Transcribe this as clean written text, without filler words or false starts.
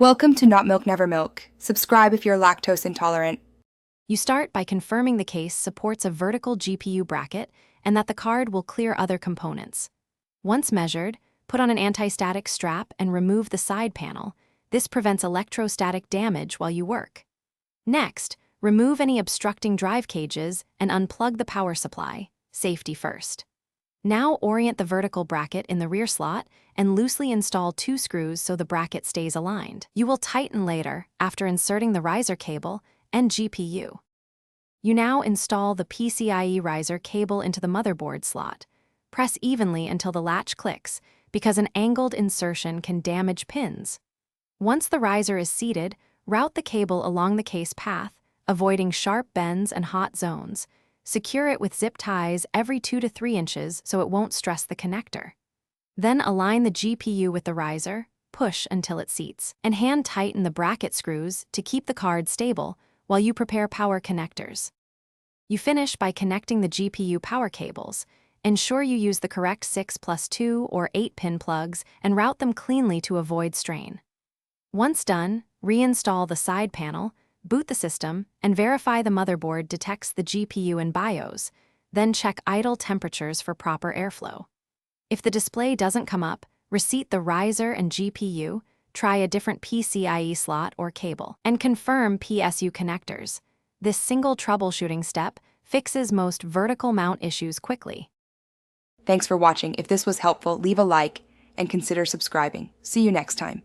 Welcome to Not Milk Never Milk. Subscribe if you're lactose intolerant. You start by confirming the case supports a vertical GPU bracket and that the card will clear other components. Once measured, put on an anti-static strap and remove the side panel. This prevents electrostatic damage while you work. Next, remove any obstructing drive cages and unplug the power supply, safety first. Now orient the vertical bracket in the rear slot and loosely install 2 screws so the bracket stays aligned. You will tighten later after inserting the riser cable and GPU. You now install the PCIe riser cable into the motherboard slot. Press evenly until the latch clicks, because an angled insertion can damage pins. Once the riser is seated, route the cable along the case path, avoiding sharp bends and hot zones. Secure it with zip ties every 2 to 3 inches so it won't stress the connector. Then align the GPU with the riser, push until it seats, and hand tighten the bracket screws to keep the card stable while you prepare power connectors. You finish by connecting the GPU power cables. Ensure you use the correct 6+2 or 8-pin plugs and route them cleanly to avoid strain. Once done, reinstall the side panel, boot the system, and verify the motherboard detects the GPU and BIOS. Then check idle temperatures for proper airflow. If the display doesn't come up, reseat the riser and GPU, try a different PCIe slot or cable, and confirm PSU connectors. This single troubleshooting step fixes most vertical mount issues quickly. Thanks for watching. If this was helpful, leave a like and consider subscribing. See you next time.